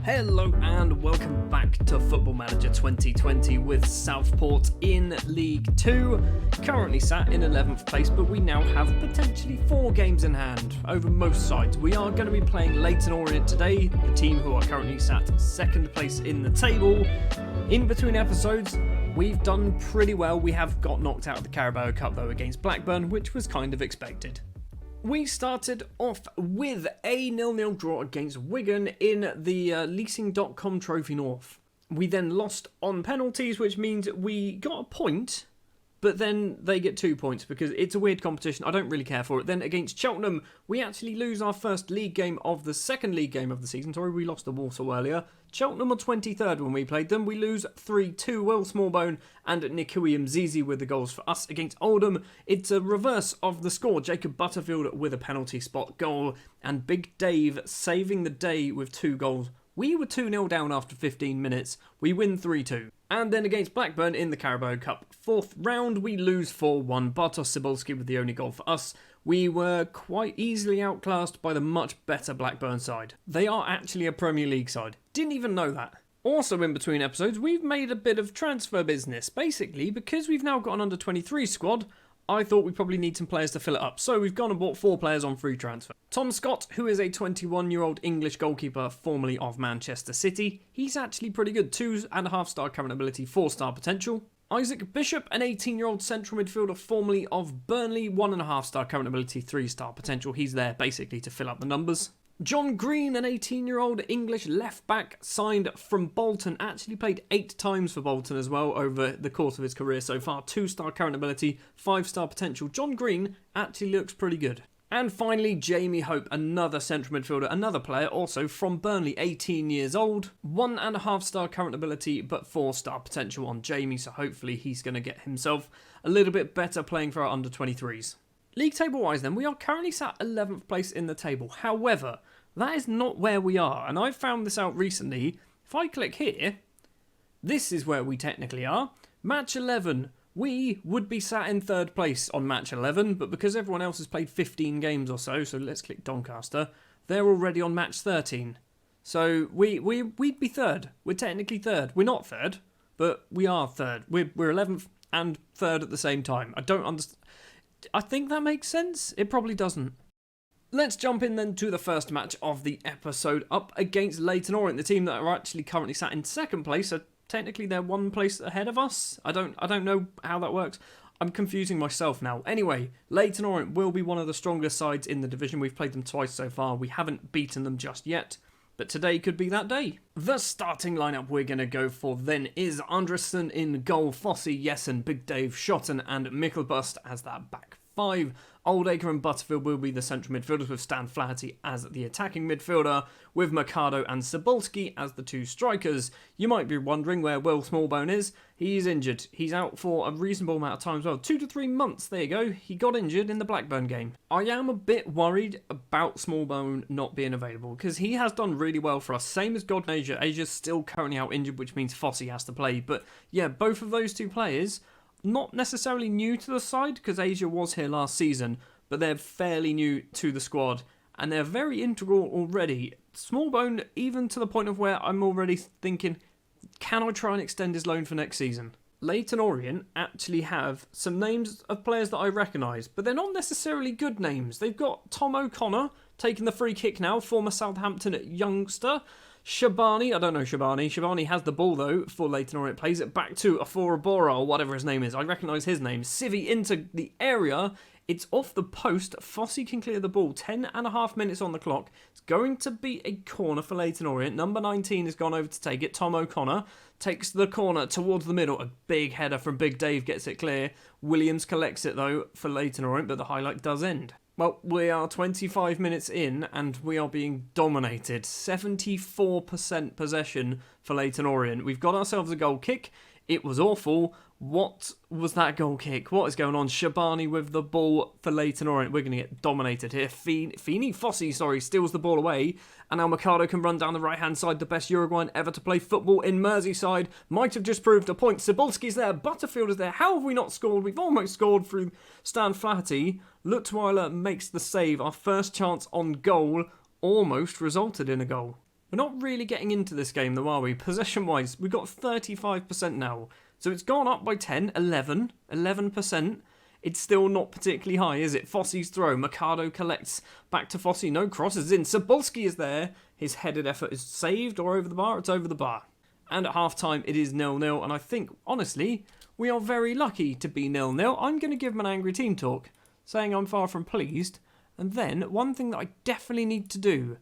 Hello and welcome back to Football Manager 2020 with Southport in League 2. Currently sat in 11th place, but we now have potentially 4 games in hand over most sides. We are going to be playing Leyton Orient today, the team who are currently sat 2nd place in the table. In between episodes, we've done pretty well. We have got knocked out of the Carabao Cup though against Blackburn, which was kind of expected. We started off with a 0-0 draw against Wigan in the Leasing.com Trophy North. We then lost on penalties, which means we got a point, but then they get 2 points because it's a weird competition. I don't really care for it. Then against Cheltenham, we actually lose our first league game of the second league game of the season. Sorry, we lost the Walsall earlier. Cheltenham were 23rd when we played them. We lose 3-2. Will Smallbone and Nikui Mzizi with the goals for us. Against Oldham, it's a reverse of the score. Jacob Butterfield with a penalty spot goal and Big Dave saving the day with 2 goals. We were 2-0 down after 15 minutes. We win 3-2. And then against Blackburn in the Carabao Cup 4th round, we lose 4-1. Bartosz Cybulski with the only goal for us. We were quite easily outclassed by the much better Blackburn side. They are actually a Premier League side. Didn't even know that. Also in between episodes, we've made a bit of transfer business. Basically, because we've now got an under-23 squad, I thought we probably need some players to fill it up. So we've gone and bought 4 players on free transfer. Tom Scott, who is a 21-year-old English goalkeeper formerly of Manchester City. He's actually pretty good. 2.5-star current ability, 4-star potential. Isaac Bishop, an 18-year-old central midfielder formerly of Burnley. 1.5-star current ability, 3-star potential. He's there basically to fill up the numbers. John Green, an 18-year-old English left-back signed from Bolton, actually played 8 times for Bolton as well over the course of his career so far. 2-star current ability, 5-star potential. John Green actually looks pretty good. And finally, Jamie Hope, another central midfielder, another player also from Burnley, 18 years old. 1.5-star current ability, but 4-star potential on Jamie, so hopefully he's going to get himself a little bit better playing for our under-23s. League table-wise then, we are currently sat 11th place in the table. However, that is not where we are, and I found this out recently. If I click here, this is where we technically are. Match 11. We would be sat in 3rd place on match 11, but because everyone else has played 15 games or so let's click Doncaster, they're already on match 13. So we'd be 3rd. We're technically 3rd. We're not 3rd, but we are 3rd. We're 11th and 3rd at the same time. I don't understand. I think that makes sense. It probably doesn't. Let's jump in then to the first match of the episode up against Leyton Orient, the team that are actually currently sat in 2nd place. So technically they're 1 place ahead of us. I don't know how that works. I'm confusing myself now. Anyway, Leyton Orient will be one of the strongest sides in the division. We've played them twice so far. We haven't beaten them just yet, but today could be that day. The starting lineup we're going to go for then is Anderson in goal, Fossey, Jessen, Big Dave, Schotten and Michelbust as that back 5. Oldacre and Butterfield will be the central midfielders with Stan Flaherty as the attacking midfielder, with Mercado and Cybulski as the 2 strikers. You might be wondering where Will Smallbone is. He's injured. He's out for a reasonable amount of time as well. 2 to 3 months, there you go. He got injured in the Blackburn game. I am a bit worried about Smallbone not being available because he has done really well for us. Same as God Asia. Asia's still currently out injured, which means Fossey has to play. But yeah, both of those 2 players, not necessarily new to the side because Asia was here last season, but they're fairly new to the squad and they're very integral already. Smallbone, even to the point of where I'm already thinking, can I try and extend his loan for next season? Leyton Orient actually have some names of players that I recognise, but they're not necessarily good names. They've got Tom O'Connor taking the free kick now, former Southampton youngster. Shabani, I don't know Shabani. Shabani has the ball though for Leyton Orient. Plays it back to Aforabora or whatever his name is. I recognise his name. Civi into the area. It's off the post. Fossey can clear the ball. 10.5 minutes on the clock. It's going to be a corner for Leyton Orient. Number 19 has gone over to take it. Tom O'Connor takes the corner towards the middle. A big header from Big Dave gets it clear. Williams collects it though for Leyton Orient, but the highlight does end. Well, we are 25 minutes in and we are being dominated. 74% possession for Leyton Orient. We've got ourselves a goal kick. It was awful. What was that goal kick? What is going on? Shabani with the ball for Leyton Orient. We're going to get dominated here. Fossey steals the ball away. And now Mercado can run down the right-hand side. The best Uruguayan ever to play football in Merseyside. Might have just proved a point. Cybulski's there. Butterfield is there. How have we not scored? We've almost scored through Stan Flaherty. Lutweiler makes the save. Our first chance on goal almost resulted in a goal. We're not really getting into this game though, are we? Possession-wise, we've got 35% now. So it's gone up by 11%. It's still not particularly high, is it? Fossey's throw. Mercado collects back to Fossey. No crosses in. Cebulski is there. His headed effort is saved or over the bar. It's over the bar. And at half-time, it is 0-0. And I think, honestly, we are very lucky to be 0-0. I'm going to give him an angry team talk, saying I'm far from pleased. And then, one thing that I definitely need to do,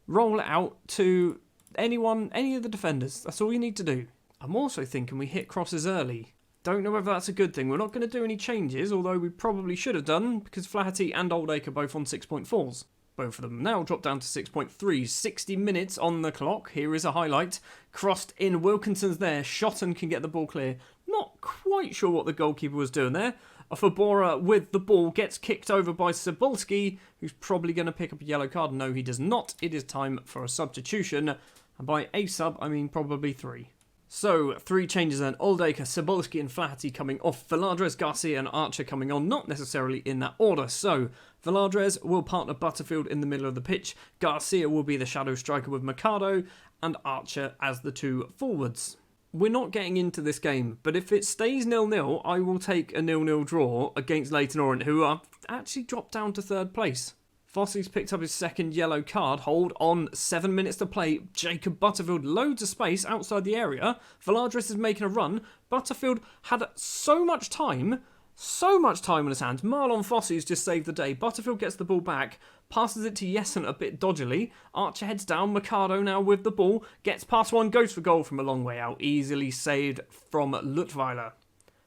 roll it out to any of the defenders. That's all you need to do. I'm also thinking we hit crosses early. Don't know whether that's a good thing. We're not going to do any changes, although we probably should have done, because Flaherty and Oldacre are both on 6.4s. Both of them now drop down to 6.3s. 60 minutes on the clock. Here is a highlight. Crossed in. Wilkinson's there. Shotton can get the ball clear. Not quite sure what the goalkeeper was doing there. Fabora with the ball gets kicked over by Cebulski, who's probably going to pick up a yellow card. No, he does not. It is time for a substitution. And by a sub, I mean probably 3. So, 3 changes then. Oldacre, Cebulski and Flaherty coming off. Veladrez, Garcia and Archer coming on. Not necessarily in that order. So, Veladrez will partner Butterfield in the middle of the pitch. Garcia will be the shadow striker with Mercado. And Archer as the 2 forwards. We're not getting into this game, but if it stays 0-0, I will take a 0-0 draw against Leyton Orient, who have actually dropped down to 3rd place. Fossey's picked up his 2nd yellow card. Hold on, 7 minutes to play. Jacob Butterfield, loads of space outside the area. Veladrez is making a run. Butterfield had so much time on his hands. Marlon Fossey's just saved the day. Butterfield gets the ball back, passes it to Jessen a bit dodgily. Archer heads down. Mercado now with the ball. Gets past one, goes for goal from a long way out. Easily saved from Luttweiler.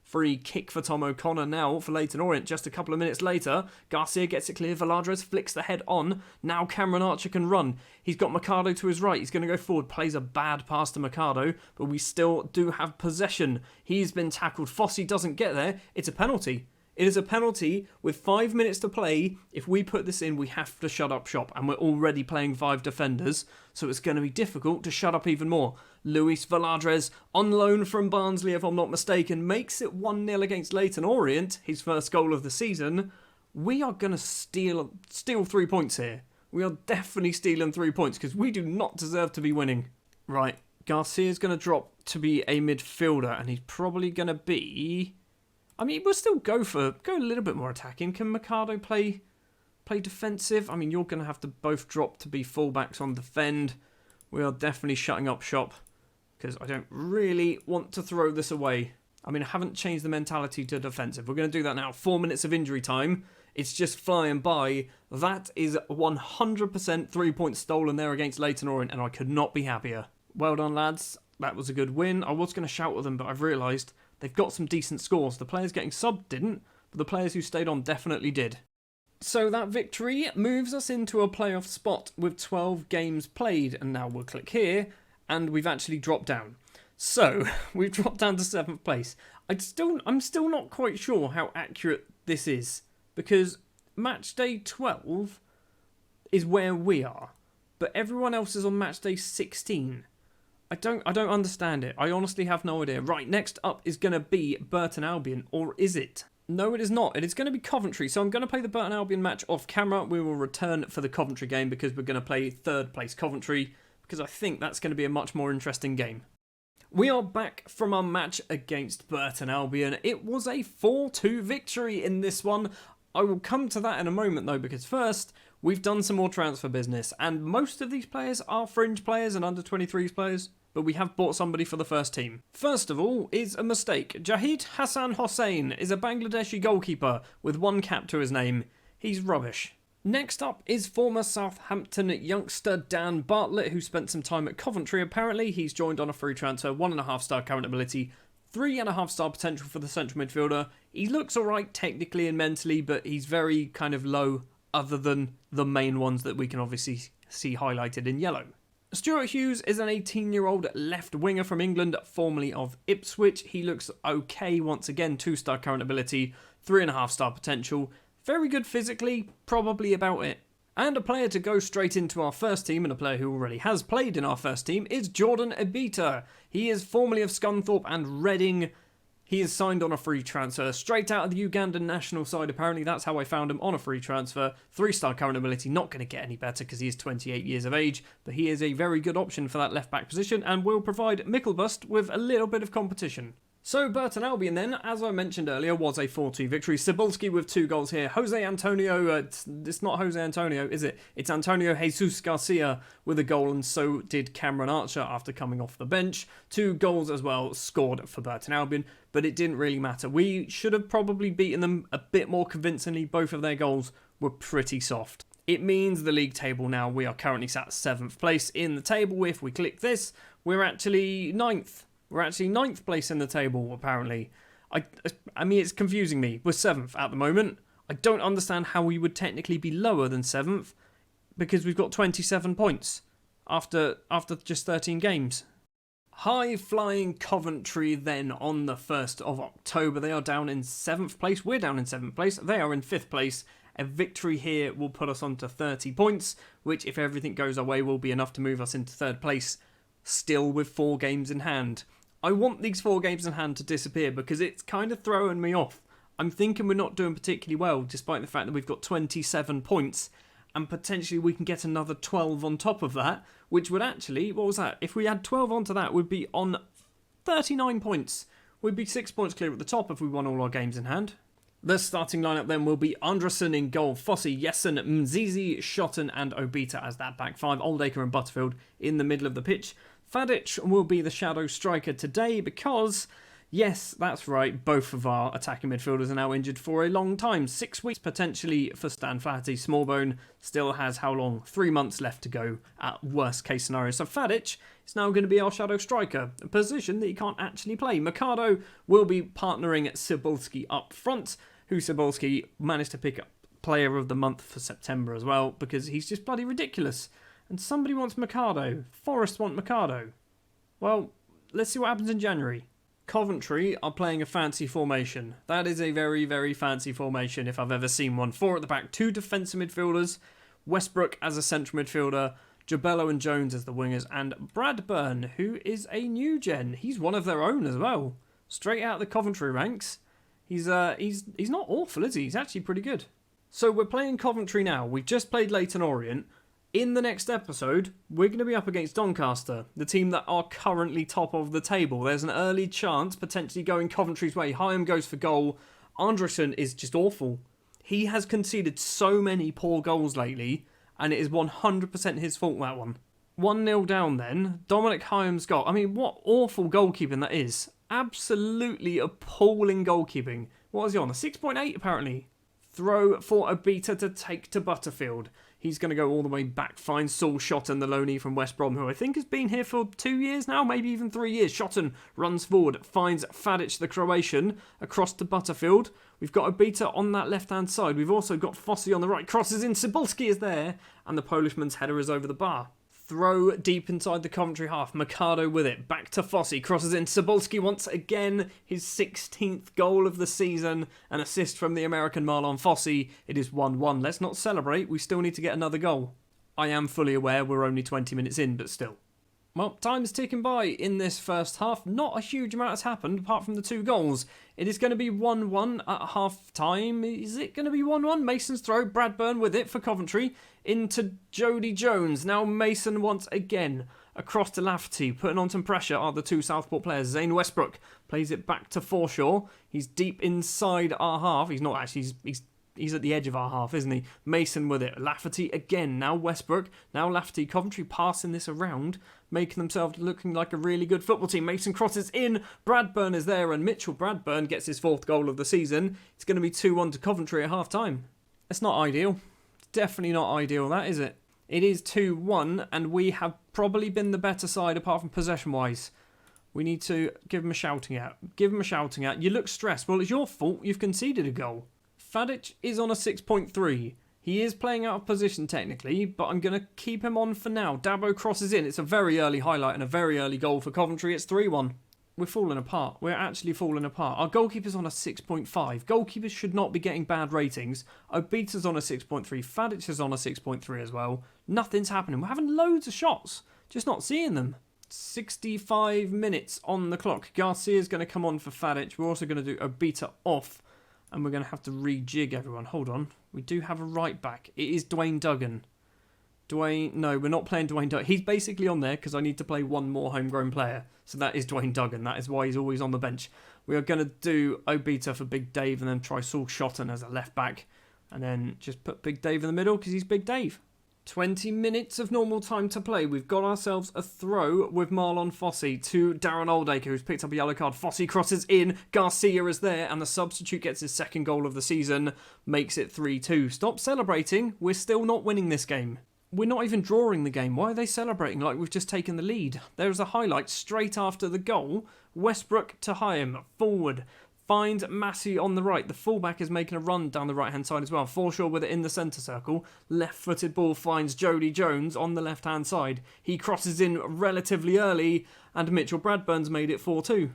Free kick for Tom O'Connor now for Leyton Orient. Just a couple of minutes later, Garcia gets it clear. Veladrez flicks the head on. Now Cameron Archer can run. He's got Mercado to his right. He's going to go forward. Plays a bad pass to Mercado, but we still do have possession. He's been tackled. Fossey doesn't get there. It's a penalty. It is a penalty with 5 minutes to play. If we put this in, we have to shut up shop. And we're already playing 5 defenders, so it's going to be difficult to shut up even more. Luis Veladrez, on loan from Barnsley, if I'm not mistaken, makes it 1-0 against Leyton Orient, his first goal of the season. We are going to steal 3 points here. We are definitely stealing 3 points, because we do not deserve to be winning. Right, Garcia's going to drop to be a midfielder, and he's probably going to be... I mean, we'll still go a little bit more attacking. Can Mercado play defensive? I mean, you're going to have to both drop to be fullbacks on defend. We are definitely shutting up shop because I don't really want to throw this away. I mean, I haven't changed the mentality to defensive. We're going to do that now. 4 minutes of injury time. It's just flying by. That is 100% 3 points stolen there against Leyton Orient, and I could not be happier. Well done, lads. That was a good win. I was going to shout at them, but I've realised they've got some decent scores. The players getting subbed didn't, but the players who stayed on definitely did. So that victory moves us into a playoff spot with 12 games played. And now we'll click here, and we've actually dropped down. So we've dropped down to 7th place. I'm still not quite sure how accurate this is, because match day 12 is where we are, but everyone else is on match day 16. I don't understand it. I honestly have no idea. Right, next up is going to be Burton Albion, or is it? No, it is not. It is going to be Coventry. So I'm going to play the Burton Albion match off camera. We will return for the Coventry game because we're going to play 3rd place Coventry, because I think that's going to be a much more interesting game. We are back from our match against Burton Albion. It was a 4-2 victory in this one. I will come to that in a moment though, because first, we've done some more transfer business, and most of these players are fringe players and under 23s players, but we have bought somebody for the first team. First of all is a mistake. Jahid Hassan Hossain is a Bangladeshi goalkeeper with 1 cap to his name. He's rubbish. Next up is former Southampton youngster Dan Bartlett, who spent some time at Coventry apparently. He's joined on a free transfer, 1.5 star current ability, 3.5 star potential for the central midfielder. He looks alright technically and mentally, but he's very kind of low other than the main ones that we can obviously see highlighted in yellow. Stuart Hughes is an 18-year-old left winger from England, formerly of Ipswich. He looks okay once again, 2-star current ability, 3.5 star potential. Very good physically, probably about it. And a player to go straight into our first team, and a player who already has played in our first team, is Jordan Ebita. He is formerly of Scunthorpe and Reading. He is signed on a free transfer straight out of the Ugandan national side. Apparently, that's how I found him, on a free transfer. 3-star current ability, not going to get any better because he is 28 years of age, but he is a very good option for that left-back position and will provide Mickelbust with a little bit of competition. So Burton Albion then, as I mentioned earlier, was a 4-2 victory. Cebulski with 2 goals here. Jose Antonio, it's not Jose Antonio, is it? It's Antonio Jesus Garcia with a goal, and so did Cameron Archer after coming off the bench. 2 goals as well scored for Burton Albion, but it didn't really matter. We should have probably beaten them a bit more convincingly. Both of their goals were pretty soft. It means the league table now, we are currently sat 7th place in the table. If we click this, we're actually 9th. We're actually 9th place in the table, apparently. I mean, it's confusing me. We're 7th at the moment. I don't understand how we would technically be lower than 7th, because we've got 27 points after just 13 games. High-flying Coventry then on the 1st of October. They are down in 7th place. We're down in 7th place. They are in 5th place. A victory here will put us on to 30 points, which, if everything goes our way, will be enough to move us into 3rd place, still with 4 games in hand. I want these 4 games in hand to disappear because it's kind of throwing me off. I'm thinking we're not doing particularly well, despite the fact that we've got 27 points, and potentially we can get another 12 on top of that, which would actually, what was that? If we add 12 onto that, we'd be on 39 points. We'd be 6 points clear at the top if we won all our games in hand. The starting lineup then will be Anderson in goal, Fossey, Jessen, Mzizi, Schotten and Obita as that back 5, Oldacre and Butterfield in the middle of the pitch. Fadic will be the shadow striker today because, yes, that's right, both of our attacking midfielders are now injured for a long time. 6 weeks potentially for Stan Flaherty. Smallbone still has how long? 3 months left to go at worst case scenario. So Fadic is now going to be our shadow striker, a position that he can't actually play. Mercado will be partnering Cebulski up front, who Cebulski managed to pick up player of the month for September as well, because he's just bloody ridiculous. And somebody wants Mercado. Forest want Mercado. Well, let's see what happens in January. Coventry are playing a fancy formation. That is a very, very fancy formation if I've ever seen one. 4 at the back, 2 defensive midfielders, Westbrook as a central midfielder, Jabello and Jones as the wingers, and Bradburn, who is a new gen. He's one of their own as well. Straight out of the Coventry ranks. He's not awful, is he? He's actually pretty good. So we're playing Coventry now. We've just played Leyton Orient. In the next episode, we're going to be up against Doncaster, the team that are currently top of the table. There's an early chance potentially going Coventry's way. Hyam goes for goal. Anderson is just awful. He has conceded so many poor goals lately, and it is 100% his fault, that one. 1-0 down then. Dominic Hyam's goal. I mean, what awful goalkeeping that is. Absolutely appalling goalkeeping. What is he on? A 6.8 apparently. Throw for Obita to take to Butterfield. He's going to go all the way back, finds Saul Schotten, the loanee from West Brom, who I think has been here for 2 years now, maybe even 3 years. Schotten runs forward, finds Fadic, the Croatian, across to Butterfield. We've got Obita on that left-hand side. We've also got Fossey on the right. Crosses in, Cebulski is there, and the Polishman's header is over the bar. Throw deep inside the Coventry half. Mercado with it. Back to Fossey. Crosses in. Cebulski once again. His 16th goal of the season. An assist from the American Marlon Fossey. It is 1-1. Let's not celebrate. We still need to get another goal. I am fully aware we're only 20 minutes in, but still. Well, time's ticking by in this first half. Not a huge amount has happened apart from the 2 goals. It is going to be 1-1 at half time. Is it going to be 1-1? Mason's throw. Bradburn with it for Coventry. Into Jody Jones. Now Mason once again across to Lafferty. Putting on some pressure are the 2 Southport players. Zane Westbrook plays it back to Forshaw. He's deep inside our half. He's not actually. He's at the edge of our half, isn't he? Mason with it. Lafferty again. Now Westbrook. Now Lafferty. Coventry passing this around, making themselves looking like a really good football team. Mason crosses in. Bradburn is there, and Mitchell Bradburn gets his 4th goal of the season. It's going to be 2-1 to Coventry at half time. It's not ideal. It's definitely not ideal, that is it? It is 2-1, and we have probably been the better side apart from possession-wise. We need to give him a shouting out. Give him a shouting out. You look stressed. Well, it's your fault. You've conceded a goal. Fadic is on a 6.3. He is playing out of position technically, but I'm going to keep him on for now. Dabo crosses in. It's a very early highlight and a very early goal for Coventry. It's 3-1. We're falling apart. We're actually falling apart. Our goalkeeper's on a 6.5. Goalkeepers should not be getting bad ratings. Obita's on a 6.3. Fadic is on a 6.3 as well. Nothing's happening. We're having loads of shots, just not seeing them. 65 minutes on the clock. Garcia's going to come on for Fadic. We're also going to do Obita off. And we're going to have to rejig everyone. Hold on. We do have a right back. It is Dwayne Duggan. No, we're not playing Dwayne Duggan. He's basically on there because I need to play one more homegrown player. So that is Dwayne Duggan. That is why he's always on the bench. We are going to do Obita for Big Dave and then try Saul Shotton as a left back. And then just put Big Dave in the middle because he's Big Dave. 20 minutes of normal time to play. We've got ourselves a throw with Marlon Fossey to Darren Oldacre, who's picked up a yellow card. Fossey crosses in. Garcia is there, and the substitute gets his second goal of the season, makes it 3-2. Stop celebrating. We're still not winning this game. We're not even drawing the game. Why are they celebrating like we've just taken the lead? There's a highlight straight after the goal. Westbrook to Hyam, forward. Finds Massey on the right. The fullback is making a run down the right-hand side as well. Forshaw with it in the centre circle. Left-footed ball finds Jody Jones on the left-hand side. He crosses in relatively early, and Mitchell Bradburn's made it 4-2.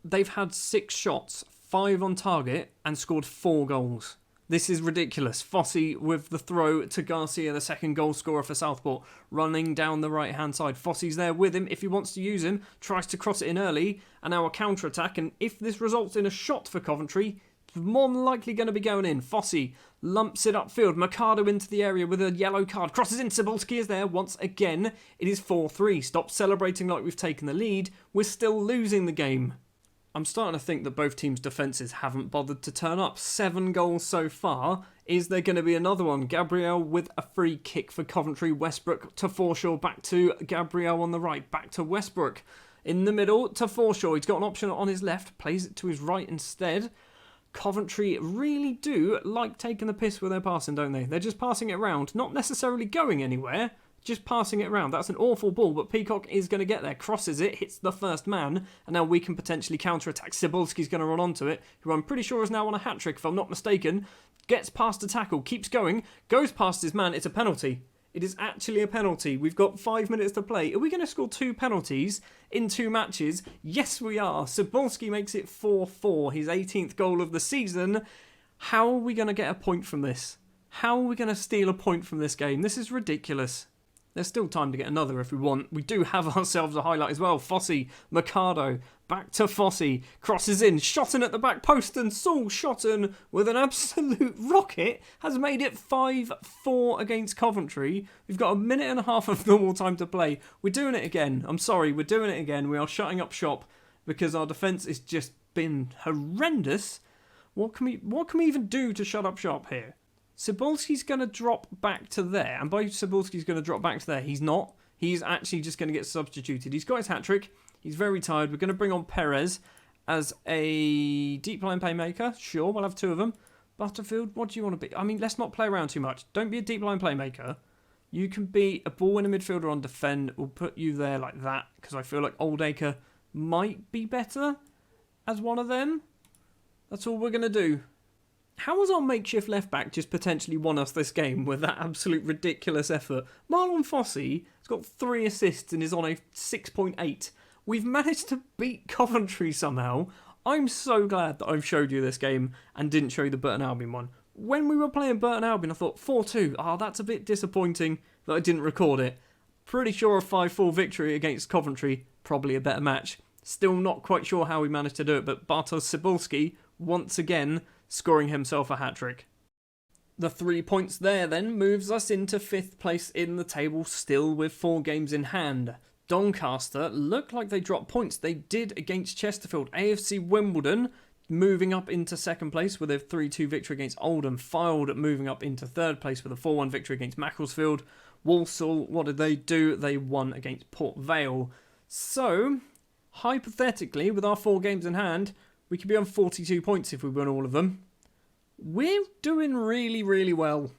They've had 6 shots, 5 on target, and scored 4 goals. This is ridiculous. Fossey with the throw to Garcia, the second goal scorer for Southport, running down the right-hand side. Fossey's there with him if he wants to use him, tries to cross it in early, and now a counter-attack, and if this results in a shot for Coventry, it's more than likely going to be going in. Fossey lumps it upfield, Mercado into the area with a yellow card, crosses in, Cebulski is there once again. It is 4-3. Stop celebrating like we've taken the lead. We're still losing the game. I'm starting to think that both teams' defences haven't bothered to turn up. 7 goals so far. Is there going to be another one? Gabriel with a free kick for Coventry. Westbrook to Forshaw. Back to Gabriel on the right. Back to Westbrook. In the middle to Forshaw. He's got an option on his left. Plays it to his right instead. Coventry really do like taking the piss with their passing, don't they? They're just passing it around. Not necessarily going anywhere. Just passing it around. That's an awful ball, but Peacock is going to get there. Crosses it, hits the first man, and now we can potentially counter-attack. Cebulski's going to run onto it, who I'm pretty sure is now on a hat-trick, if I'm not mistaken. Gets past the tackle, keeps going, goes past his man. It's a penalty. It is actually a penalty. We've got 5 minutes to play. Are we going to score 2 penalties in 2 matches? Yes, we are. Cebulski makes it 4-4, his 18th goal of the season. How are we going to get a point from this? How are we going to steal a point from this game? This is ridiculous. There's still time to get another if we want. We do have ourselves a highlight as well. Fossey, Mercado, back to Fossey. Crosses in, Shotton at the back post, and Saul Shotton with an absolute rocket has made it 5-4 against Coventry. We've got a minute and a half of normal time to play. We're doing it again. I'm sorry, we're doing it again. We are shutting up shop because our defence has just been horrendous. What can we even do to shut up shop here? Cebulski's going to drop back to there. And by Cebulski's going to drop back to there, he's not. He's actually just going to get substituted. He's got his hat-trick. He's very tired. We're going to bring on Perez as a deep line playmaker. Sure, we'll have 2 of them. Butterfield, what do you want to be? I mean, let's not play around too much. Don't be a deep line playmaker. You can be a ball-winner midfielder on defend. We'll put you there like that because I feel like Oldacre might be better as one of them. That's all we're going to do. How has our makeshift left-back just potentially won us this game with that absolute ridiculous effort? Marlon Fossey has got 3 assists and is on a 6.8. We've managed to beat Coventry somehow. I'm so glad that I've showed you this game and didn't show you the Burton Albion one. When we were playing Burton Albion, I thought 4-2. Oh, that's a bit disappointing that I didn't record it. Pretty sure a 5-4 victory against Coventry. Probably a better match. Still not quite sure how we managed to do it, but Bartosz Cebulski, once again, scoring himself a hat-trick. The 3 points there then moves us into 5th place in the table, still with 4 games in hand. Doncaster look like they dropped points. They did against Chesterfield. AFC Wimbledon moving up into 2nd place with a 3-2 victory against Oldham. Fylde moving up into 3rd place with a 4-1 victory against Macclesfield. Walsall, what did they do? They won against Port Vale. So, hypothetically, with our 4 games in hand, we could be on 42 points if we win all of them. We're doing really, really well.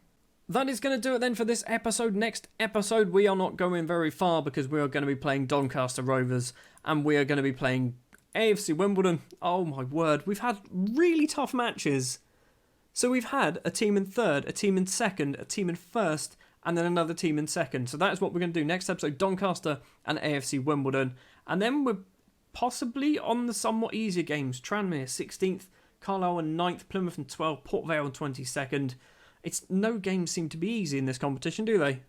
That is going to do it then for this episode. Next episode, we are not going very far because we are going to be playing Doncaster Rovers and we are going to be playing AFC Wimbledon. Oh my word, we've had really tough matches. So we've had a team in 3rd, a team in 2nd, a team in 1st, and then another team in 2nd. So that is what we're going to do next episode, Doncaster and AFC Wimbledon. And then we're possibly on the somewhat easier games. Tranmere 16th, Carlisle in 9th, Plymouth in 12th, Port Vale in 22nd. No games seem to be easy in this competition, do they?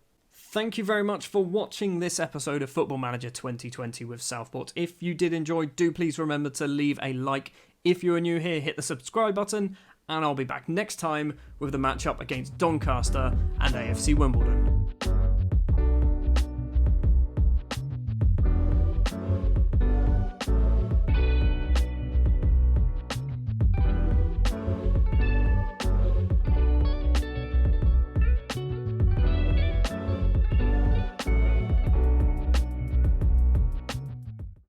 Thank you very much for watching this episode of Football Manager 2020 with Southport. If you did enjoy, do please remember to leave a like. If you are new here, hit the subscribe button, and I'll be back next time with the matchup against Doncaster and AFC Wimbledon.